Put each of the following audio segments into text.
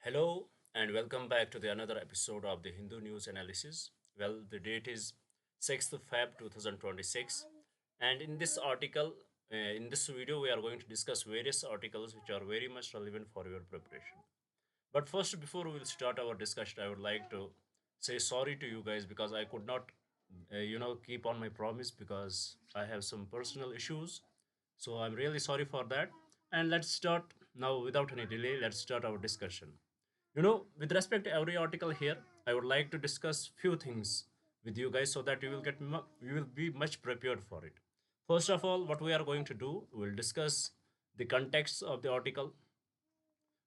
Hello and welcome back to the another episode of the Hindu News Analysis. Well, the date is 6th of Feb 2026, and in this article, in this video, we are going to discuss various articles which are very much relevant for your preparation. But first, before we will start our discussion, I would like to say sorry to you guys because I could not, keep on my promise because I have some personal issues. So I'm really sorry for that. And let's start now without any delay. Let's start our discussion. With respect to every article here, I would like to discuss few things with you guys so that you will be much prepared for it. First of all, what we are going to do, we'll discuss the context of the article,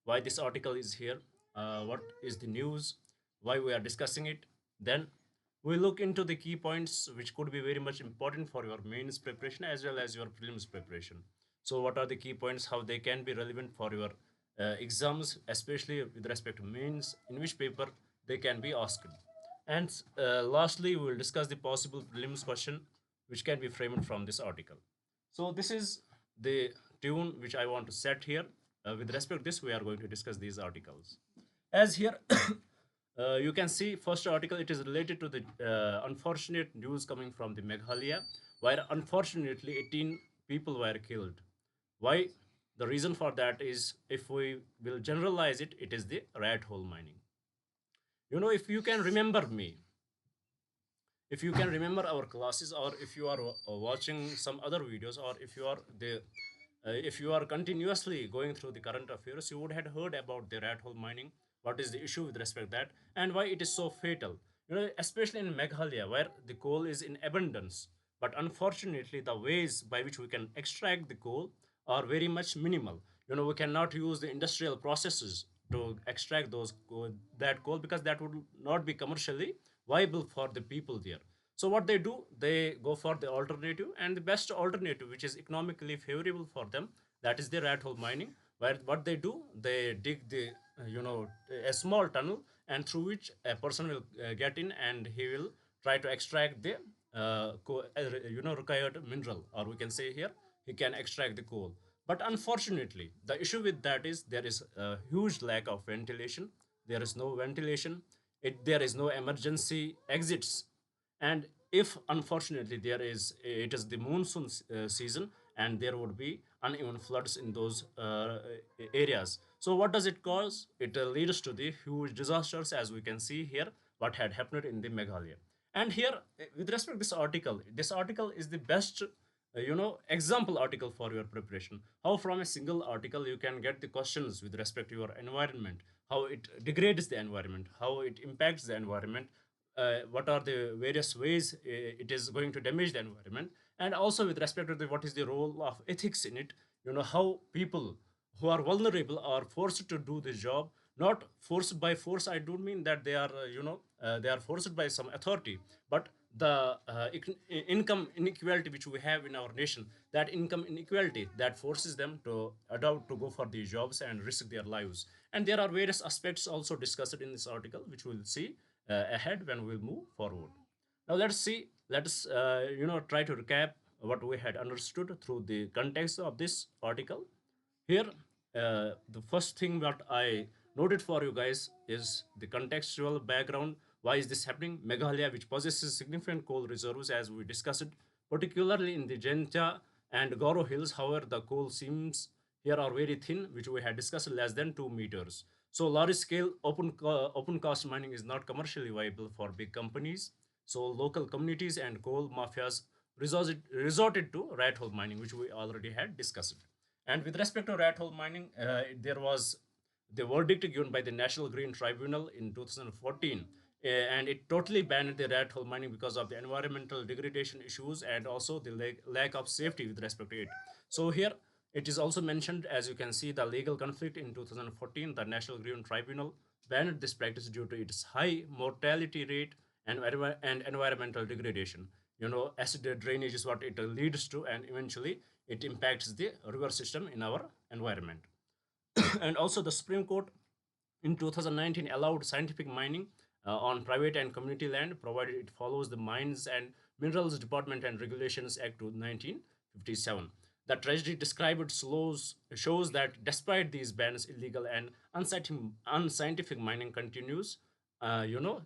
why this article is here, what is the news, why we are discussing it. Then we look into the key points which could be very much important for your mains preparation as well as your prelims preparation. So, what are the key points, how they can be relevant for your exams, especially with respect to mains, in which paper they can be asked. And lastly, we will discuss the possible prelims question which can be framed from this article. So this is the tune which I want to set here. With respect to this, we are going to discuss these articles. As here, you can see first article, it is related to the unfortunate news coming from the Meghalaya, where unfortunately 18 people were killed. Why? The reason for that is, if we will generalize it, it is the rat hole mining. If you can remember me, if you can remember our classes, or if you are watching some other videos, or if you are continuously going through the current affairs, you would have heard about the rat hole mining, what is the issue with respect to that, and why it is so fatal. Especially in Meghalaya, where the coal is in abundance, but unfortunately the ways by which we can extract the coal are very much minimal. We cannot use the industrial processes to extract that coal, because that would not be commercially viable for the people there. So what they do, they go for the alternative, and the best alternative which is economically favorable for them, that is the rat hole mining, where what they do, they dig a small tunnel, and through which a person will get in, and he will try to extract the required mineral, or we can say here, he can extract the coal. But unfortunately, the issue with that is there is a huge lack of ventilation. There is no ventilation. There is no emergency exits. And if unfortunately it is the monsoon season, and there would be uneven floods in those areas. So what does it cause? It leads to the huge disasters, as we can see here what had happened in the Meghalaya. And here, with respect to this article is the best example article for your preparation, how from a single article you can get the questions with respect to your environment, how it degrades the environment, how it impacts the environment, what are the various ways it is going to damage the environment, and also with respect to what is the role of ethics in it. How people who are vulnerable are forced to do this job, not forced by force. I don't mean that they are they are forced by some authority, but the income inequality which we have in our nation, that income inequality that forces them to adopt to go for these jobs and risk their lives. And there are various aspects also discussed in this article which we'll see ahead when we move forward. Now let's try to recap what we had understood through the context of this article. Here, the first thing that I noted for you guys is the contextual background. Why is this happening? Meghalaya, which possesses significant coal reserves, as we discussed, particularly in the Jenta and Garo hills. However, the coal seams here are very thin, which we had discussed, less than 2 meters. So large scale open cast mining is not commercially viable for big companies. So local communities and coal mafias resorted to rat hole mining, which we already had discussed. And with respect to rat hole mining, there was the verdict given by the National Green Tribunal in 2014, and it totally banned the rat hole mining because of the environmental degradation issues and also the lack of safety with respect to it. So here it is also mentioned, as you can see, the legal conflict in 2014. The National Green Tribunal banned this practice due to its high mortality rate and environmental degradation. Acid drainage is what it leads to, and eventually it impacts the river system in our environment. And also the Supreme Court in 2019 allowed scientific mining on private and community land, provided it follows the Mines and Minerals Department and Regulations Act 1957. The tragedy described shows that despite these bans, illegal and unscientific mining continues.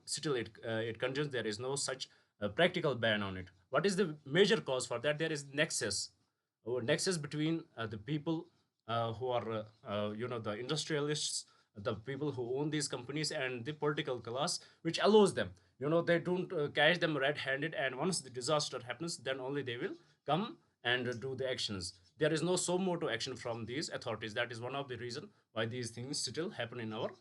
Still it continues. There is no such practical ban on it. What is the major cause for that? There is nexus between the people who are the industrialists, the people who own these companies, and the political class, which allows them, they don't catch them red-handed, and once the disaster happens, then only they will come and do the actions. There is no so moto action from these authorities. That is one of the reason why these things still happen in our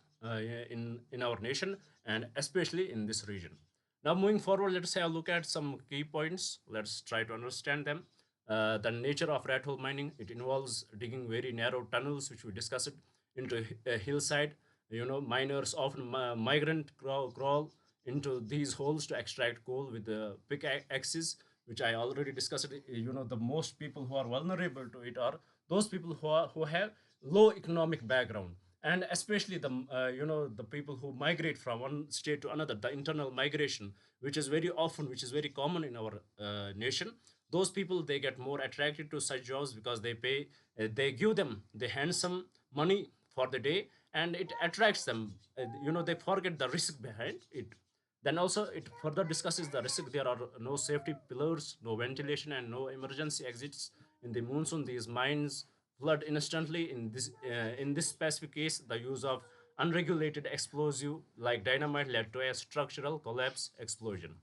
in our nation, and especially in this region. Now, moving forward, let's have a look at some key points. Let's try to understand them. The nature of rat hole mining, it involves digging very narrow tunnels, which we discussed, into a hillside. Miners often migrant crawl into these holes to extract coal with the pickaxes, which I already discussed. The most people who are vulnerable to it are those people who have low economic background, and especially the people who migrate from one state to another, the internal migration, which is very common in our nation. Those people, they get more attracted to such jobs because they give them the handsome money for the day, and it attracts them. They forget the risk behind it. Then also it further discusses the risk. There are no safety pillars, no ventilation, and no emergency exits. In the monsoon, these mines flood instantly. In this specific case, the use of unregulated explosive like dynamite led to a structural collapse explosion.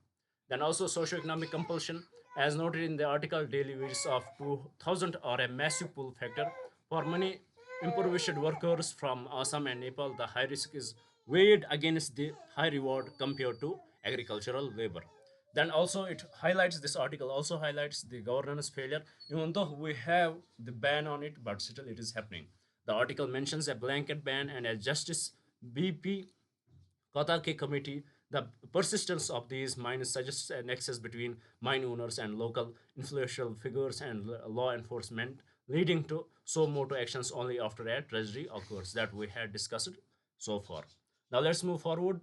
Then also socioeconomic compulsion, as noted in the article, daily wages of 2,000 are a massive pull factor. For many impoverished workers from Assam and Nepal, the high risk is weighed against the high reward compared to agricultural labor. Then also it highlights, this article also highlights the governance failure, even though we have the ban on it, but still it is happening. The article mentions a blanket ban, and a Justice BP Katake committee, the persistence of these mines suggests a nexus between mine owners and local influential figures and law enforcement, leading to so moto actions only after a tragedy occurs, that we had discussed so far. Now let's move forward.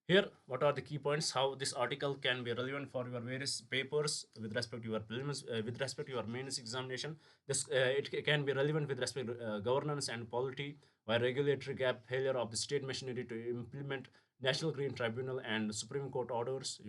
Here, what are the key points? How this article can be relevant for your various papers with respect to your prelims, with respect to your mains examination. It can be relevant with respect to governance and polity, why regulatory gap, failure of the state machinery to implement National Green Tribunal and Supreme Court orders.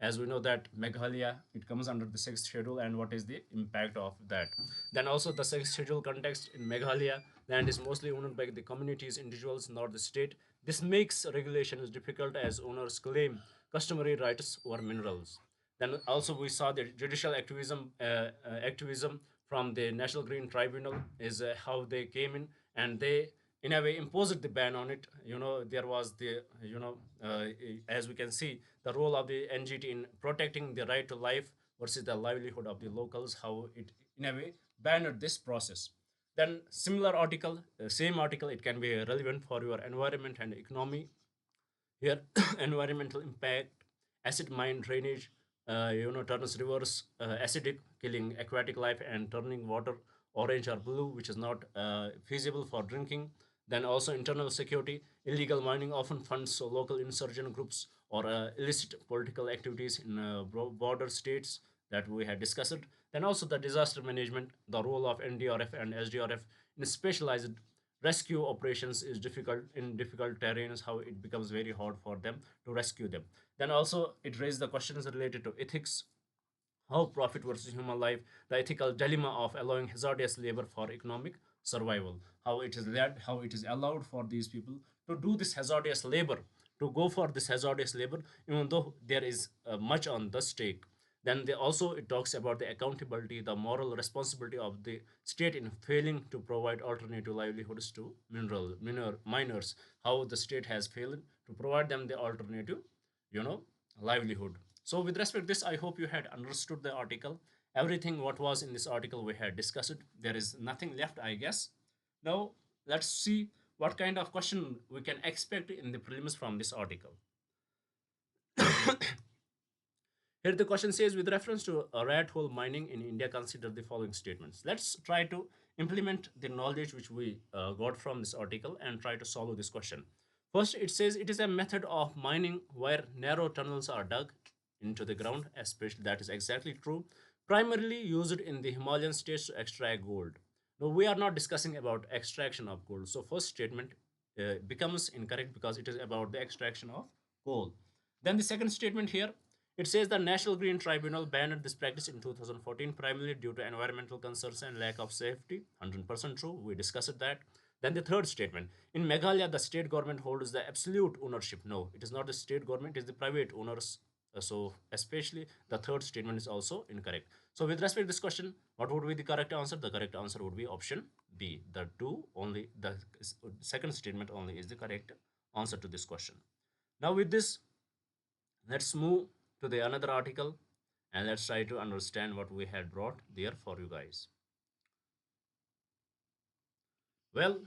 As we know that Meghalaya, it comes under the sixth schedule, and what is the impact of that. Then also the sixth schedule context in Meghalaya, land is mostly owned by the communities, individuals, not the state. This makes regulations difficult as owners claim customary rights over minerals. Then also we saw the judicial activism from the National Green Tribunal is how they came in, and they in a way imposed the ban on it. There was the as we can see, the role of the NGT in protecting the right to life versus the livelihood of the locals, how it in a way banned this process. Then similar article, same article, it can be relevant for your environment and economy. Here, environmental impact, acid mine drainage, turns rivers acidic, killing aquatic life and turning water orange or blue, which is not feasible for drinking. Then also internal security, illegal mining often funds local insurgent groups or illicit political activities in border states, that we had discussed. Then also the disaster management, the role of NDRF and SDRF in specialized rescue operations is difficult in difficult terrains, how it becomes very hard for them to rescue them. Then also it raised the questions related to ethics, how profit versus human life, the ethical dilemma of allowing hazardous labor for economic survival, how it is allowed for these people to do this hazardous labor, to go for this hazardous labor, even though there is much on the stake. Then also it talks about the accountability, the moral responsibility of the state in failing to provide alternative livelihoods to miners, how the state has failed to provide them the alternative, you know livelihood. So with respect to this, I hope you had understood the article. Everything what was in this article we had discussed. There is nothing left, I guess. Now let's see what kind of question we can expect in the prelims from this article. Here the question says, with reference to rat hole mining in India, consider the following statements. Let's try to implement the knowledge which we got from this article and try to solve this question. First, it says it is a method of mining where narrow tunnels are dug into the ground, especially that is exactly true. primarily used in the Himalayan states to extract gold. Now, we are not discussing about extraction of gold. So, first statement becomes incorrect because it is about the extraction of coal. Then the second statement here, it says the National Green Tribunal banned this practice in 2014 primarily due to environmental concerns and lack of safety. 100% true. We discussed that. Then the third statement, in Meghalaya, the state government holds the absolute ownership. No, it is not the state government; it is the private owners. So, especially the third statement is also incorrect. So, with respect to this question, what would be the correct answer? The correct answer would be option B. The two only, the second statement only is the correct answer to this question. Now, with this, let's move to the another article and let's try to understand what we had brought there for you guys. Well,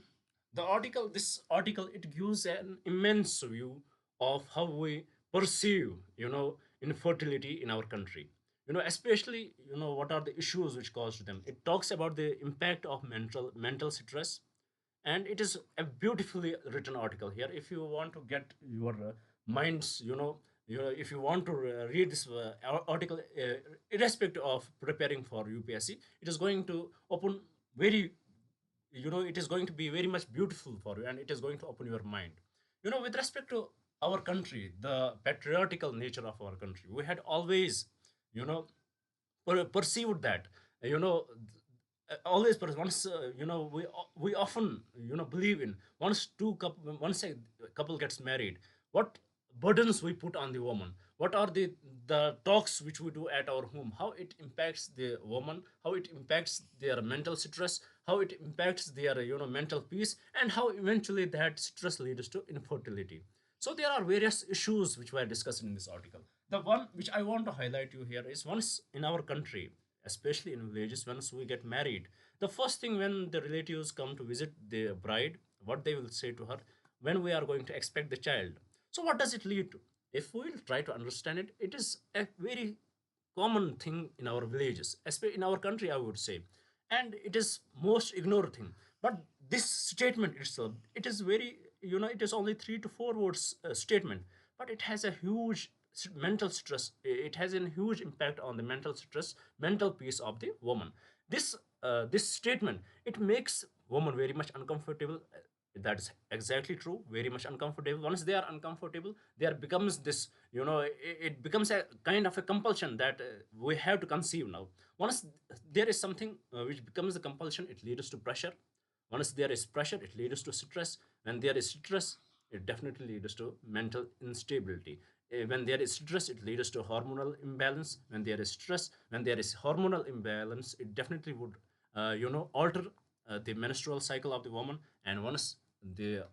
this article, it gives an immense view of how we perceive, infertility in our country. Especially, what are the issues which caused them. It talks about the impact of mental stress, and it is a beautifully written article here. If you want to get your minds, if you want to read this article, irrespective of preparing for UPSC, it is going to open very it is going to be very much beautiful for you and it is going to open your mind. With respect to our country, the patriotical nature of our country, we had always you know perceived that always once we often believe in once a couple gets married, what burdens we put on the woman, what are the talks which we do at our home, how it impacts the woman, how it impacts their mental stress, how it impacts their mental peace, and how eventually that stress leads to infertility. So there are various issues which were discussed in this article. The one which I want to highlight you here is, once in our country, especially in villages, once we get married, the first thing when the relatives come to visit the bride, what they will say to her, when we are going to expect the child. So what does it lead to? If we will try to understand it, it is a very common thing in our villages, especially in our country, I would say, and it is most ignored thing. But this statement itself, it is very, it is only 3 to 4 words statement, but it has a huge mental stress. It has a huge impact on the mental stress, mental peace of the woman. This statement, it makes woman very much uncomfortable. That is exactly true, very much uncomfortable. Once they are uncomfortable, there becomes this, it becomes a kind of a compulsion that we have to conceive now. Once there is something which becomes the compulsion, it leads to pressure. Once there is pressure, it leads to stress. When there is stress, it definitely leads to mental instability. When there is stress, it leads to hormonal imbalance. When there is stress, when there is hormonal imbalance, it definitely would alter the menstrual cycle of the woman. And once the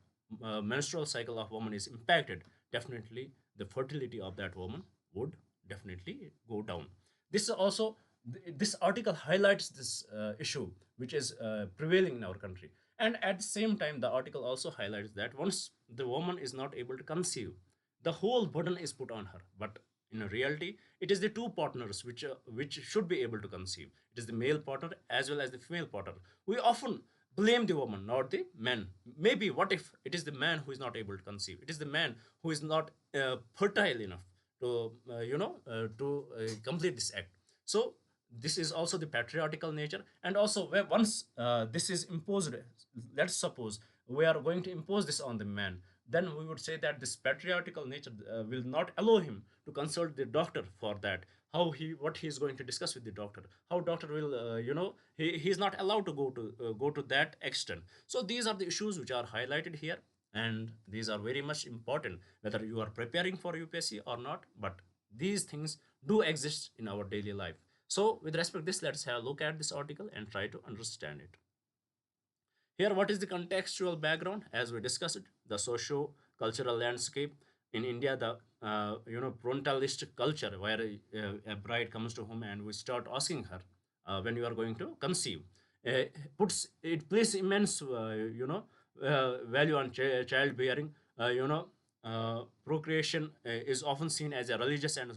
menstrual cycle of woman is impacted, definitely the fertility of that woman would definitely go down. This also, this article highlights this issue which is prevailing in our country. And at the same time, the article also highlights that once the woman is not able to conceive, the whole burden is put on her. But in reality, it is the two partners which should be able to conceive. It is the male partner as well as the female partner. We often blame the woman, not the man. Maybe what if it is the man who is not able to conceive? It is the man who is not fertile enough to complete this act. So this is also the patriarchal nature. And also, once this is imposed, let's suppose we are going to impose this on the man, then we would say that this patriarchal nature will not allow him to consult the doctor for that. How what he is going to discuss with the doctor, how doctor will he is not allowed to go to that extent. So these are the issues which are highlighted here, and these are very much important whether you are preparing for UPSC or not. But these things do exist in our daily life. So with respect to this, let's have a look at this article and try to understand it. Here, what is the contextual background? As we discussed, the socio-cultural landscape in India, the frontalist culture, where a bride comes to home and we start asking her when you are going to conceive. Puts it places immense, value on childbearing. Procreation is often seen as a religious and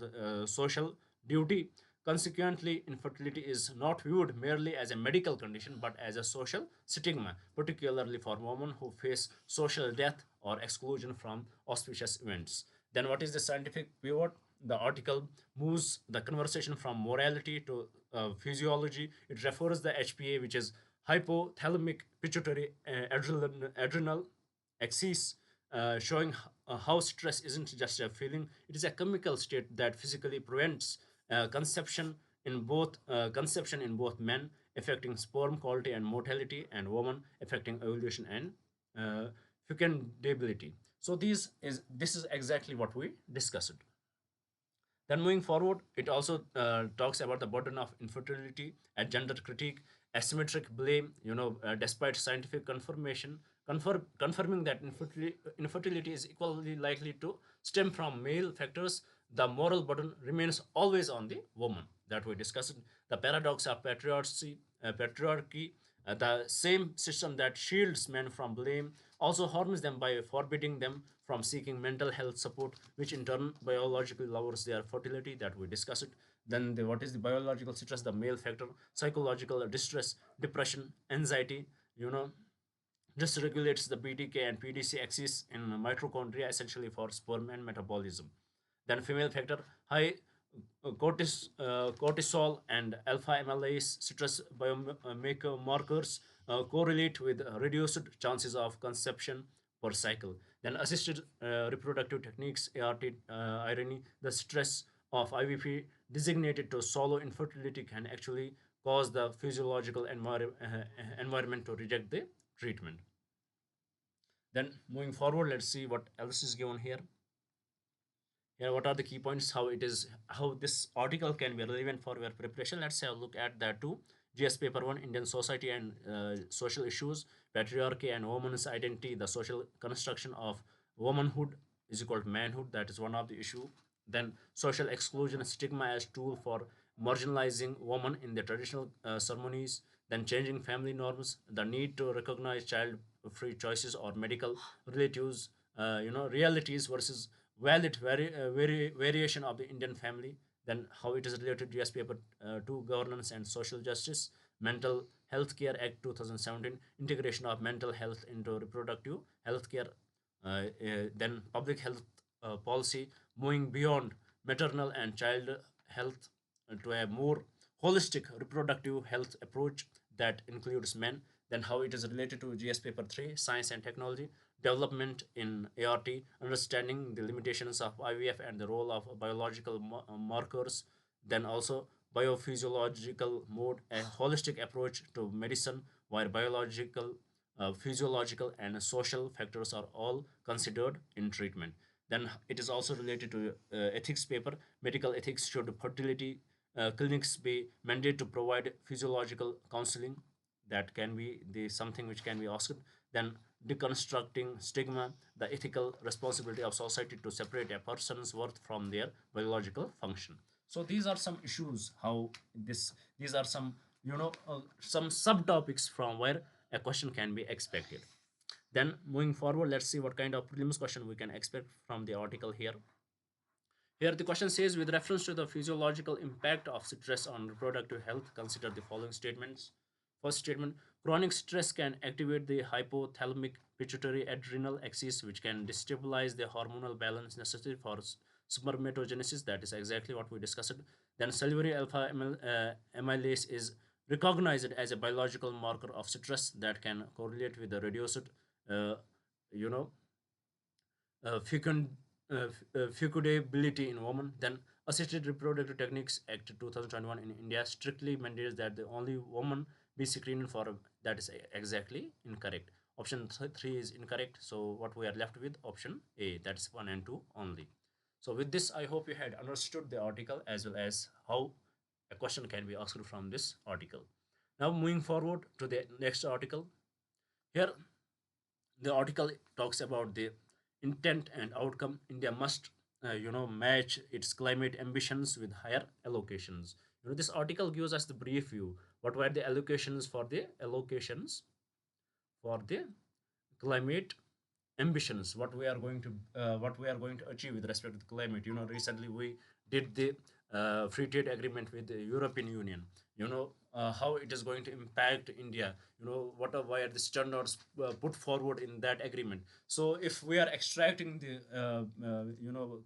social duty. Consequently, infertility is not viewed merely as a medical condition but as a social stigma, particularly for women who face social death or exclusion from auspicious events. Then, what is the scientific pivot? the article moves the conversation from morality to physiology. It refers the HPA, which is hypothalamic pituitary adrenal axis, showing how stress isn't just a feeling; it is a chemical state that physically prevents conception in both men, affecting sperm quality and mortality, and women, affecting ovulation and uh, fecundability. So this is exactly what we discussed. Then moving forward, it also talks about the burden of infertility, a gender critique, asymmetric blame. Despite scientific confirming that infertility is equally likely to stem from male factors, the moral burden remains always on the woman. That we discussed. The paradox of patriarchy, the same system that shields men from blame also harms them by forbidding them from seeking mental health support, which in turn biologically lowers their fertility. That we discussed. Then what is the biological stress? The male factor, psychological distress, depression, anxiety. You know, this regulates the BTK and PDC axis in mitochondria, essentially for sperm and metabolism. Then female factor, high cortisol and alpha amylase stress biomarkers correlate with reduced chances of conception per cycle. Then assisted reproductive techniques, ART, irony, the stress of IVF designated to solo infertility can actually cause the physiological environment to reject the treatment. Then moving forward, let's see what else is given here. Here, what are the key points? How this article can be relevant for your preparation. Let's have a look at that too. GS paper 1, Indian society and social issues, patriarchy and woman's identity, the social construction of womanhood is equal to manhood. That is one of the issue. Then social exclusion, stigma as tool for marginalizing women in the traditional ceremonies. Then changing family norms, the need to recognize child-free choices or medical relatives, realities versus valid variation of the Indian family. Then how it is related to US paper 2, governance and social justice, mental health care act 2017, integration of mental health into reproductive health care. Then public health policy, moving beyond maternal and child health to a more holistic reproductive health approach that includes men. Then how it is related to GS paper 3, science and technology, development in ART, understanding the limitations of IVF and the role of biological markers. Then also biophysiological mode, a holistic approach to medicine where biological, physiological and social factors are all considered in treatment. Then it is also related to ethics paper, medical ethics. Should fertility clinics be mandated to provide physiological counseling? That can be the something which can be asked. Then deconstructing stigma, the ethical responsibility of society to separate a person's worth from their biological function. So these are some issues. How these are some some subtopics from where a question can be expected. Then moving forward, let's see what kind of prelims question we can expect from the article here. Here the question says, with reference to the physiological impact of stress on reproductive health, consider the following statements. First statement, chronic stress can activate the hypothalamic pituitary adrenal axis, which can destabilize the hormonal balance necessary for spermatogenesis. That is exactly what we discussed. Then salivary alpha amylase is recognized as a biological marker of stress that can correlate with the reduced uh, you know fecund, fecundability in women. Then assisted reproductive techniques act 2021 in India strictly mandates that the only woman be screened for that is exactly incorrect. Option 3 is incorrect, so what we are left with option A, that's 1 and 2 only. So with this, I hope you had understood the article as well as how a question can be asked from this article. Now moving forward to the next article. Here the article talks about the intent and outcome. India must match its climate ambitions with higher allocations. This article gives us the brief view. What were the allocations for the climate ambitions, what we are going to achieve with respect to the climate. Recently we did the free trade agreement with the European Union. How it is going to impact India. What are why are the standards put forward in that agreement. So if we are extracting the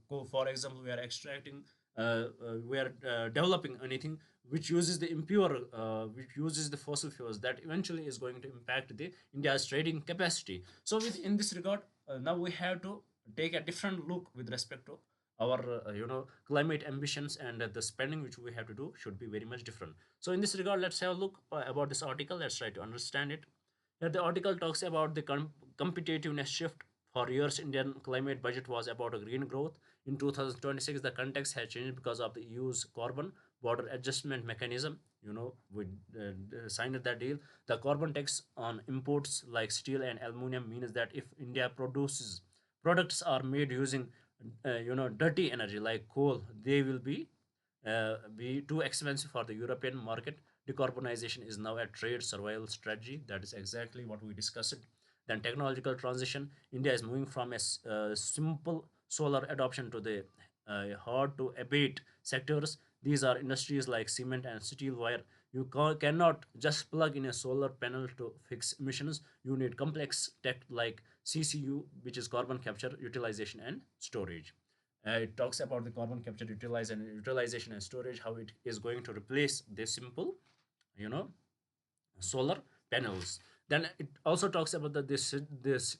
for example, we are extracting we are developing anything which uses the fossil fuels, that eventually is going to impact the India's trading capacity. So in this regard, now we have to take a different look with respect to our climate ambitions, and the spending which we have to do should be very much different. So in this regard, let's have a look about this article. Let's try to understand it. Here the article talks about the competitiveness shift. For years, Indian climate budget was about a green growth. In 2026, the context has changed because of the EU's carbon border adjustment mechanism. We signed that deal. The carbon tax on imports like steel and aluminum means that if India produces products are made using dirty energy like coal, they will be too expensive for the European market. Decarbonization is now a trade survival strategy. That is exactly what we discussed. Then technological transition. India is moving from a simple solar adoption to the hard to abate sectors. These are industries like cement and steel, where you cannot just plug in a solar panel to fix emissions. You need complex tech like CCU, which is carbon capture, utilization, and storage. It talks about the carbon capture, utilization and storage, how it is going to replace the simple, you know, solar panels. Then it also talks about this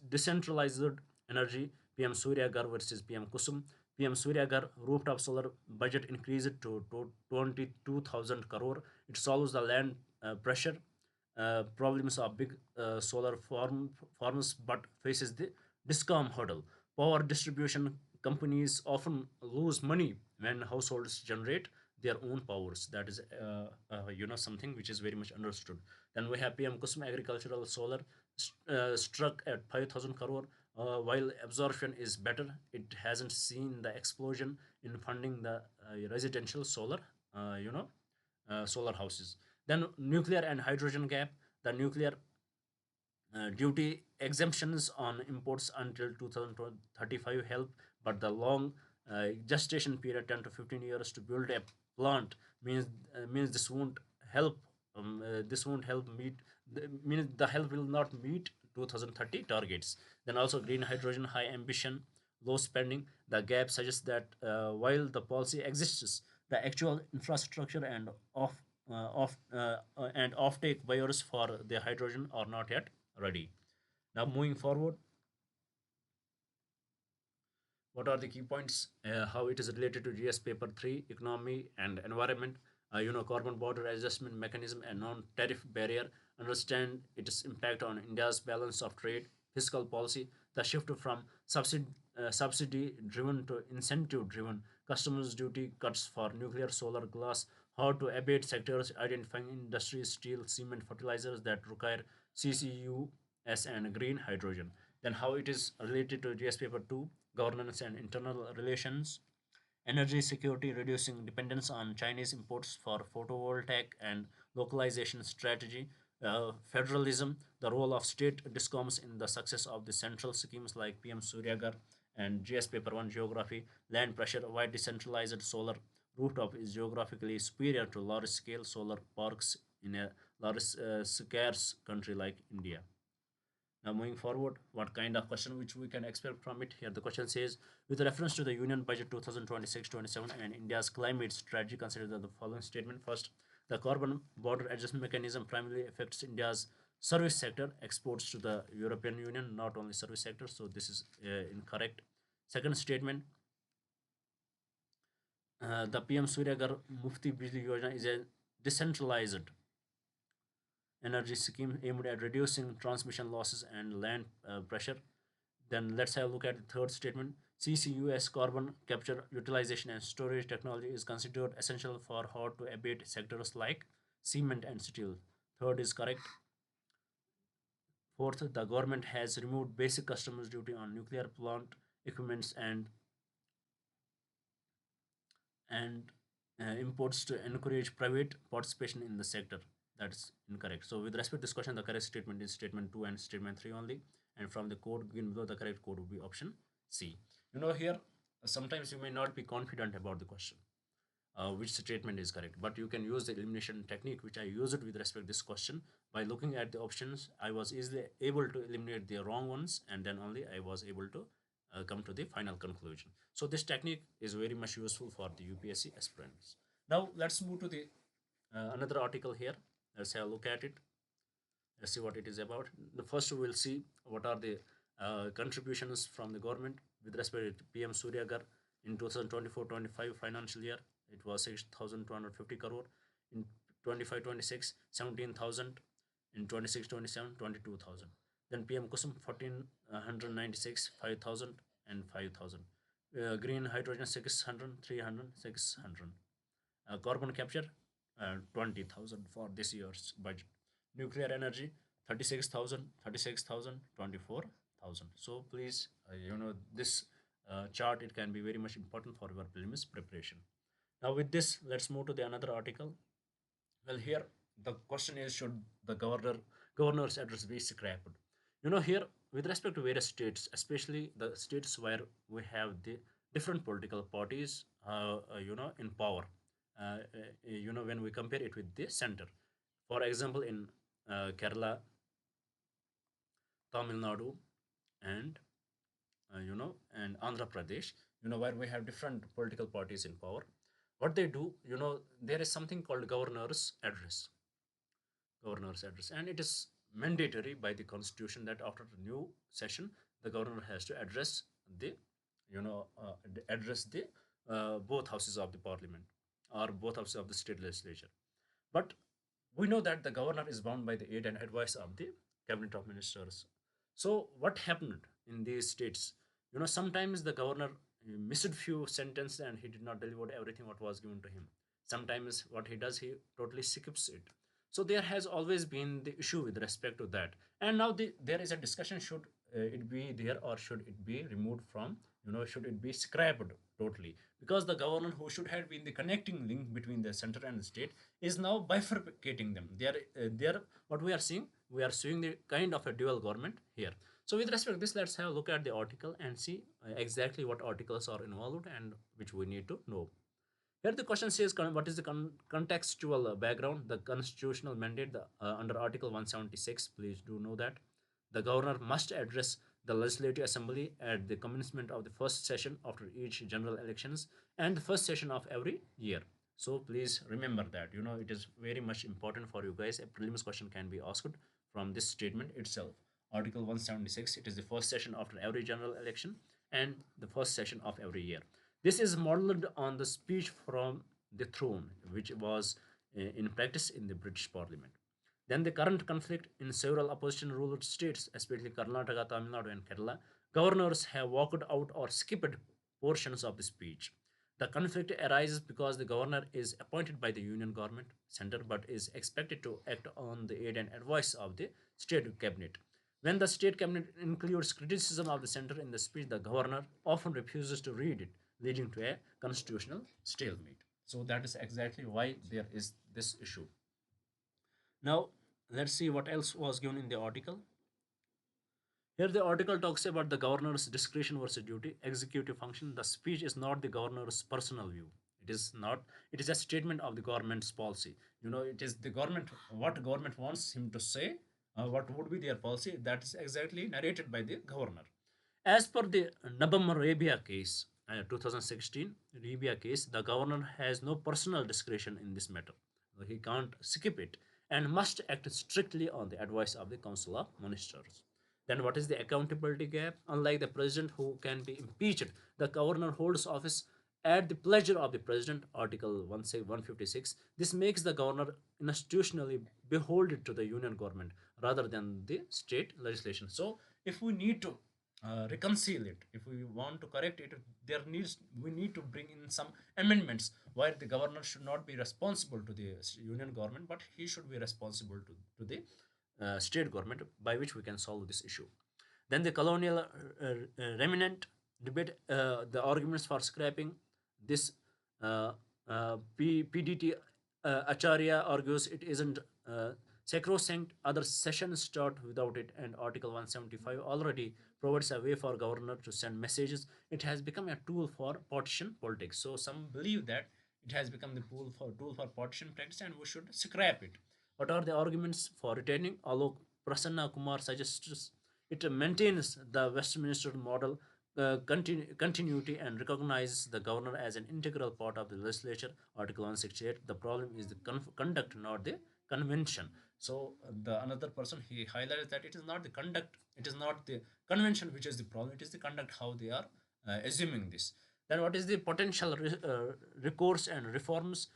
decentralized energy, PM Surya Gar versus PM Kusum. PM Surya Gar rooftop solar budget increased to 22,000 crore. It solves the land pressure problems of big farms, but faces the discom hurdle. Power distribution companies often lose money when households generate their own powers. That is something which is very much understood. Then we have PM Kusum agricultural solar struck at 5,000 crore. While absorption is better, it hasn't seen the explosion in funding the residential solar, solar houses. Then nuclear and hydrogen gap. The nuclear duty exemptions on imports until 2035 help, but the long gestation period, 10 to 15 years to build a plant, means this won't help. This won't help meet. Means the help will not meet 2030 targets. Then also green hydrogen, high ambition, low spending. The gap suggests that while the policy exists, the actual infrastructure and offtake buyers for the hydrogen are not yet ready. Now, moving forward, what are the key points? How it is related to GS paper 3, economy and environment, carbon border adjustment mechanism and non-tariff barrier. Understand its impact on India's balance of trade, fiscal policy, the shift from subsidy driven to incentive driven, customs duty cuts for nuclear, solar, glass, how to abate sectors, identifying industries, steel, cement, fertilizers that require CCUS and green hydrogen. Then how it is related to GS paper 2, governance and internal relations, energy security, reducing dependence on Chinese imports for photovoltaic and localization strategy, federalism, the role of state discoms in the success of the central schemes like PM Suryagar, and GS paper 1, geography, land pressure, why decentralized solar rooftop is geographically superior to large scale solar parks in a large scarce country like India. Now, moving forward, what kind of question which we can expect from it? Here, the question says, with reference to the Union Budget 2026-27 and India's climate strategy, consider the following statement. First, the carbon border adjustment mechanism primarily affects India's service sector, exports to the European Union, not only service sector. So this is incorrect. Second statement, the PM Suryagar Mufti Bijli Yojana is a decentralized energy scheme aimed at reducing transmission losses and land pressure. Then let's have a look at the third statement. CCUS, carbon capture, utilization, and storage technology is considered essential for hard to abate sectors like cement and steel. Third is correct. Fourth, the government has removed basic customs duty on nuclear plant equipments and imports to encourage private participation in the sector. That's incorrect. So, with respect to this question, the correct statement is statement 2 and statement 3 only. And from the code given below, the correct code would be option C. Here, sometimes you may not be confident about the question, which statement is correct, but you can use the elimination technique, which I used with respect to this question. By looking at the options, I was easily able to eliminate the wrong ones, and then only I was able to come to the final conclusion. So this technique is very much useful for the UPSC aspirants. Now let's move to the another article here. Let's have a look at it. Let's see what it is about. The first we'll see what are the contributions from the government with respect to PM Suryagar in 2024-25 financial year. It was 6,250 crore. In 25-26, 17,000. In 26-27, 22,000. Then PM Kusum 1496, 5,000 and 5,000. Green hydrogen 600, 300, 600. Carbon capture 20,000 for this year's budget. Nuclear energy 36,000, 36,000, 24,000. So please, this chart, it can be very much important for your prelims preparation. Now with this, let's move to the another article. Well, here the question is, should the governor's address be scrapped? Here with respect to various states, especially the states where we have the different political parties, in power. When we compare it with the center. For example, in Kerala, Tamil Nadu, and and Andhra Pradesh, where we have different political parties in power. What they do, there is something called governor's address, and it is mandatory by the constitution that after the new session, the governor has to address the, address the both houses of the parliament or both houses of the state legislature. But we know that the governor is bound by the aid and advice of the cabinet of ministers. So what happened in these states? Sometimes the governor missed few sentences and he did not deliver everything what was given to him. Sometimes what he does, he totally skips it. So there has always been the issue with respect to that. And now there is a discussion: should it be there or should it be removed from? Should it be scrapped totally? Because the governor, who should have been the connecting link between the center and the state, is now bifurcating them. They are what we are seeing. We are seeing the kind of a dual government here. So with respect to this, let's have a look at the article and see exactly what articles are involved and which we need to know. Here the question says, what is the contextual background, the constitutional mandate under Article 176. Please do know that the governor must address the legislative assembly at the commencement of the first session after each general elections and the first session of every year. So please remember that. It is very much important for you guys. A prelims question can be asked from this statement itself. Article 176, it is the first session after every general election and the first session of every year. This is modeled on the speech from the throne, which was in practice in the British Parliament. Then the current conflict in several opposition ruled states, especially Karnataka, Tamil Nadu, and Kerala, governors have walked out or skipped portions of the speech. The conflict arises because the governor is appointed by the union government center but is expected to act on the aid and advice of the state cabinet. When the state cabinet includes criticism of the center in the speech, the governor often refuses to read it, leading to a constitutional stalemate. So that is exactly why there is this issue. Now, let's see what else was given in the article. Here, the article talks about the governor's discretion versus duty, executive function. The speech is not the governor's personal view. It is not. It is a statement of the government's policy. It is the government, what government wants him to say, what would be their policy. That is exactly narrated by the governor. As per the Nabam Rabia case, 2016 Rabia case, the governor has no personal discretion in this matter. He can't skip it and must act strictly on the advice of the Council of Ministers. Then, what is the accountability gap? Unlike the president, who can be impeached, the governor holds office at the pleasure of the president, Article 156. This makes the governor institutionally beholden to the union government rather than the state legislation. So, if we need to reconcile it, if we want to correct it, we need to bring in some amendments where the governor should not be responsible to the union government, but he should be responsible to the state government, by which we can solve this issue. Then the colonial remnant debate, the arguments for scrapping this, PDT Acharya argues it isn't sacrosanct. Other sessions start without it, and Article 175 already provides a way for governor to send messages. It has become a tool for partition politics. So some believe that it has become the tool for partition practice, and we should scrap it. What are the arguments for retaining? Alok Prasanna Kumar suggests it maintains the Westminster model, continuity and recognize the governor as an integral part of the legislature. Article 168. The problem is the conduct, not the convention. So the another person he highlights that it is not the conduct, it is not the convention which is the problem. It is the conduct how they are assuming this. Then what is the potential recourse and reforms?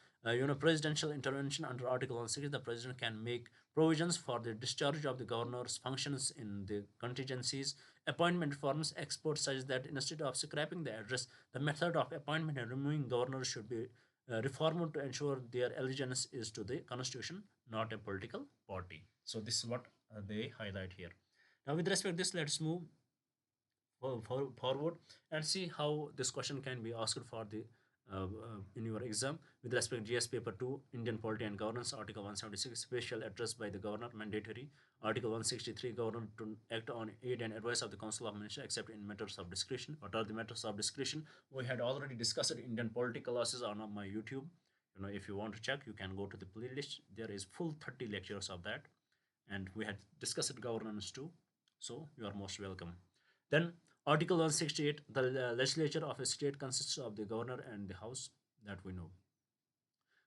Presidential intervention under Article 160. The president can make provisions for the discharge of the governor's functions in the contingencies. Appointment reforms. Experts suggest that instead of scrapping the address, the method of appointment and removing governors should be reformed to ensure their allegiance is to the constitution, not a political party. So this is what they highlight here. Now, with respect to this, let's move forward and see how this question can be asked for the in your exam. With respect to GS paper 2, Indian polity and governance, article 176, special address by the governor mandatory. Article 163, governor to act on aid and advice of the council of ministers except in matters of discretion. What are the matters of discretion? We had already discussed Indian polity classes on my YouTube. If you want to check, you can go to the playlist. There is full 30 lectures of that, and we had discussed governance too, so you are most welcome. Then Article 168, the legislature of a state consists of the governor and the house, that we know.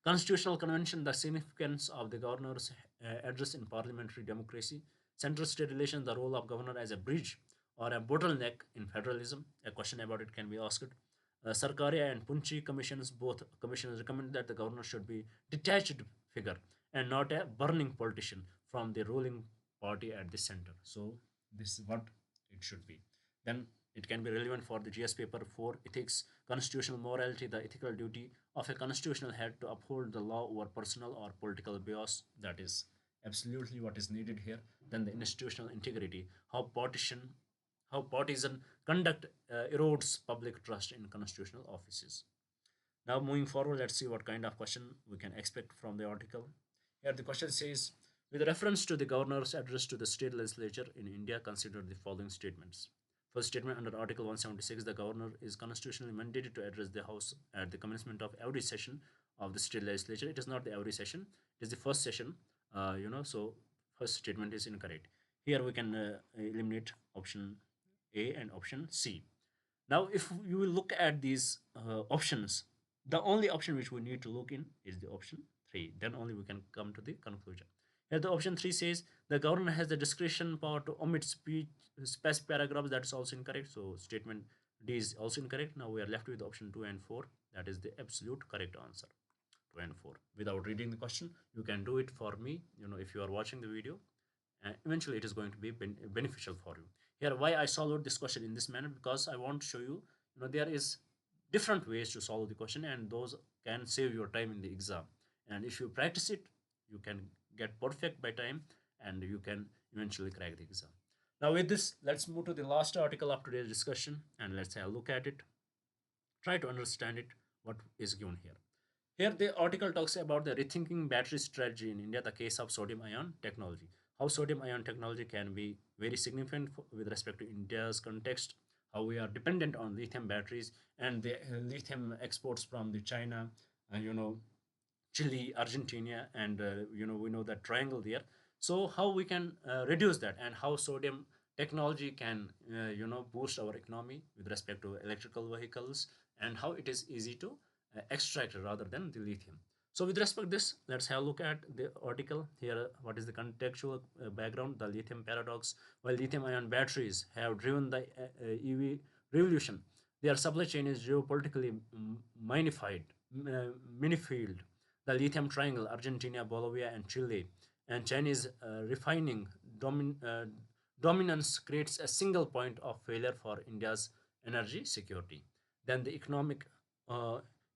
Constitutional Convention, the significance of the governor's address in parliamentary democracy. Central state relations, the role of governor as a bridge or a bottleneck in federalism. A question about it can be asked. Sarkaria and Punchi commissions, both commissions recommend that the governor should be detached figure and not a burning politician from the ruling party at the center. So this is what it should be. Then it can be relevant for the GS paper 4, ethics, constitutional morality, the ethical duty of a constitutional head to uphold the law over personal or political bias. That is absolutely what is needed here. Then the institutional integrity, how partisan conduct erodes public trust in constitutional offices. Now, moving forward, let's see what kind of question we can expect from the article. Here, the question says, with reference to the governor's address to the state legislature in India, consider the following statements. First statement, under Article 176, the governor is constitutionally mandated to address the House at the commencement of every session of the state legislature. It is not the every session; it is the first session. So first statement is incorrect. Here we can eliminate option A and option C. Now, if you will look at these options, the only option which we need to look in is the option 3. Then only we can come to the conclusion. Here, the option 3 says the governor has the discretion power to omit speech, specific paragraphs. That is also incorrect. So, statement D is also incorrect. Now, we are left with option 2 and 4. That is the absolute correct answer. 2 and 4. Without reading the question, you can do it for me. If you are watching the video, eventually it is going to be beneficial for you. Here, why I solved this question in this manner, because I want to show you, there is different ways to solve the question, and those can save your time in the exam. And if you practice it, you can get perfect by time, and you can eventually crack the exam. Now, with this, let's move to the last article of today's discussion, and let's have a look at it. Try to understand it, what is given here. Here, the article talks about the rethinking battery strategy in India, the case of sodium ion technology. How sodium ion technology can be very significant with respect to India's context, how we are dependent on lithium batteries and the lithium exports from the China, Chile, Argentina, and we know that triangle there. So how we can reduce that, and how sodium technology can boost our economy with respect to electrical vehicles, and how it is easy to extract rather than the lithium. So with respect to this, let's have a look at the article here. What is the contextual background? The lithium paradox. While lithium-ion batteries have driven the EV revolution, their supply chain is geopolitically minefield. The lithium triangle, Argentina, Bolivia, and Chile, and Chinese refining dominance creates a single point of failure for India's energy security. Then the economic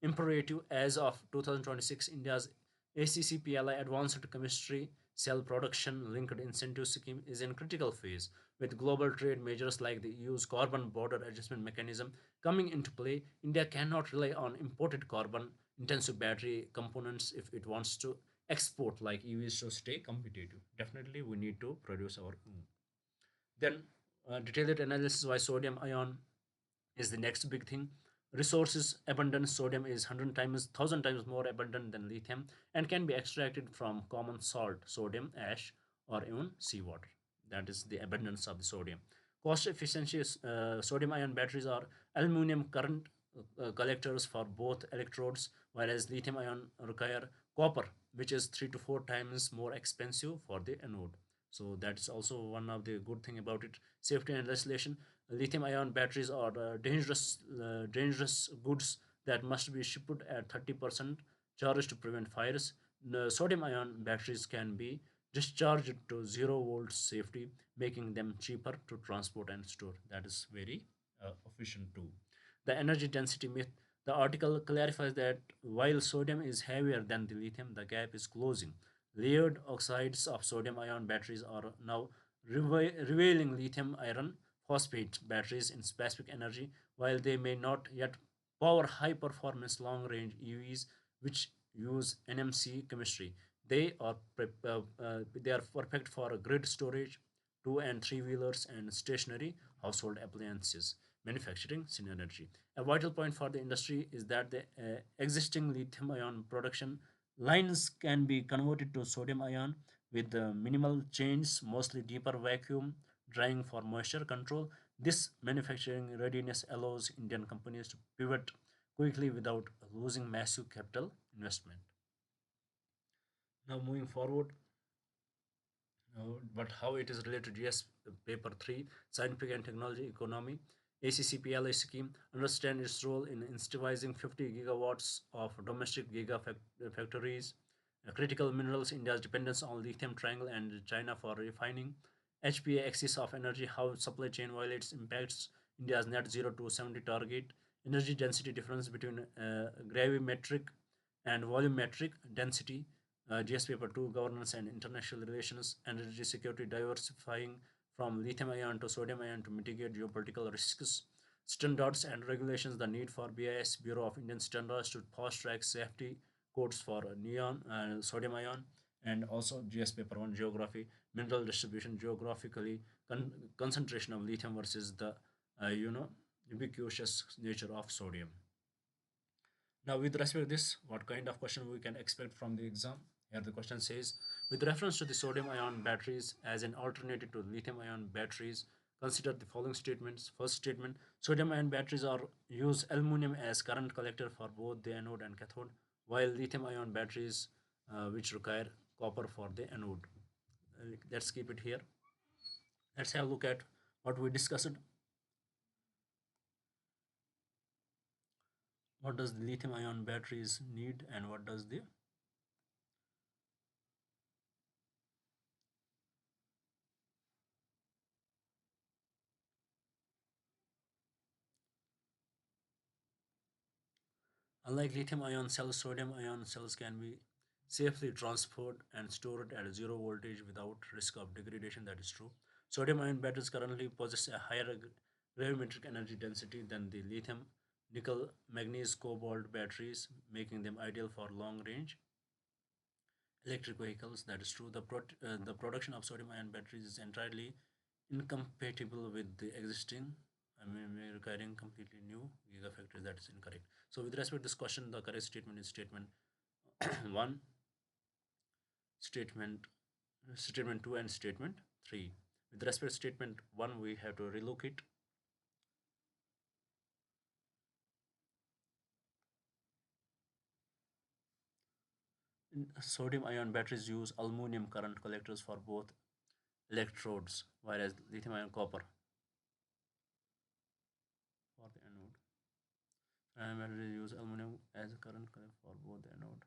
imperative. As of 2026, India's ACCPLI Advanced Chemistry Cell Production Linked Incentive Scheme is in critical phase, with global trade measures like the EU's Carbon Border Adjustment Mechanism coming into play. India cannot rely on imported carbon intensive battery components if it wants to export like EVs to stay competitive. Definitely, we need to produce our own. Then, detailed analysis why sodium ion is the next big thing. Resources abundance. Sodium is 100 times, 1000 times more abundant than lithium and can be extracted from common salt, sodium ash, or even seawater. That is the abundance of the sodium. Cost efficiency is, sodium ion batteries are aluminum current collectors for both electrodes, whereas lithium ion require copper, which is 3 to 4 times more expensive for the anode. So that is also one of the good thing about it. Safety and legislation. Lithium ion batteries are dangerous goods that must be shipped at 30% charge to prevent fires. Sodium ion batteries can be discharged to 0 volts safety, making them cheaper to transport and store. That is very efficient too. The energy density myth. The article clarifies that while sodium is heavier than the lithium, the gap is closing. Layered oxides of sodium ion batteries are now revealing lithium iron phosphate batteries in specific energy, while they may not yet power high performance long range EVs, which use NMC chemistry. They are perfect for grid storage, two and three wheelers, and stationary household appliances. Manufacturing synergy. A vital point for the industry is that the existing lithium ion production lines can be converted to sodium ion with minimal change, mostly deeper vacuum drying for moisture control. This manufacturing readiness allows Indian companies to pivot quickly without losing massive capital investment. Now, moving forward, but how it is related to yes paper 3 scientific and technology economy. ACCPLA scheme understand its role in incentivizing 50 gigawatts of domestic gigafactories. Critical minerals. India's dependence on lithium triangle and China for refining. HPA axis of energy, how supply chain violates impacts India's net 0 to 70 target. Energy density difference between gravimetric and volumetric density. GS paper 2 governance and international relations. Energy security, diversifying from lithium ion to sodium ion to mitigate geopolitical risks. Standards and regulations. The need for BIS, Bureau of Indian Standards, to fast track safety codes for neon and sodium ion. And also GS paper 1 geography, mineral distribution geographically, concentration of lithium versus the ubiquitous nature of sodium. Now, with respect to this, what kind of question we can expect from the exam? Here the question says, with reference to the sodium ion batteries as an alternative to lithium ion batteries, consider the following statements. First statement, sodium ion batteries are use aluminum as current collector for both the anode and cathode, while lithium ion batteries which require copper for the anode. Let's keep it here. Let's have a look at what we discussed. What does the lithium ion batteries need and what does the unlike lithium ion cells, sodium ion cells can be safely transferred and stored at 0 voltage without risk of degradation. That is true. Sodium ion batteries currently possess a higher gravimetric energy density than the lithium, nickel, manganese, cobalt batteries, making them ideal for long range electric vehicles. That is true. The production of sodium ion batteries is entirely incompatible with the existing. We're requiring completely new gigafactories. That is incorrect. So, with respect to this question, the correct statement is statement one, statement statement two, and statement three. With respect to statement one, we have to relook it. Sodium ion batteries use aluminum current collectors for both electrodes, whereas lithium ion copper for the anode. And batteries use aluminum as a current collector for both the anode.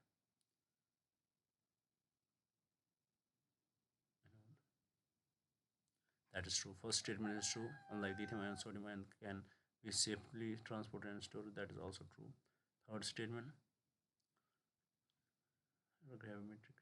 That is true. First statement is true. Unlike lithium ion, sodium ion can be safely transported and stored. That is also true. Third statement, gravimetric.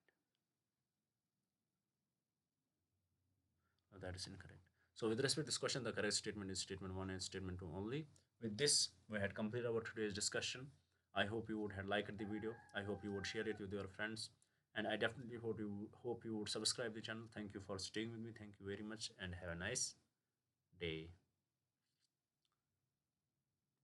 That is incorrect. So, with respect to this question, the correct statement is statement one and statement two only. With this, we had completed our today's discussion. I hope you would have liked the video. I hope you would share it with your friends. And I definitely hope you would subscribe the channel. Thank you for staying with me. Thank you very much and have a nice day.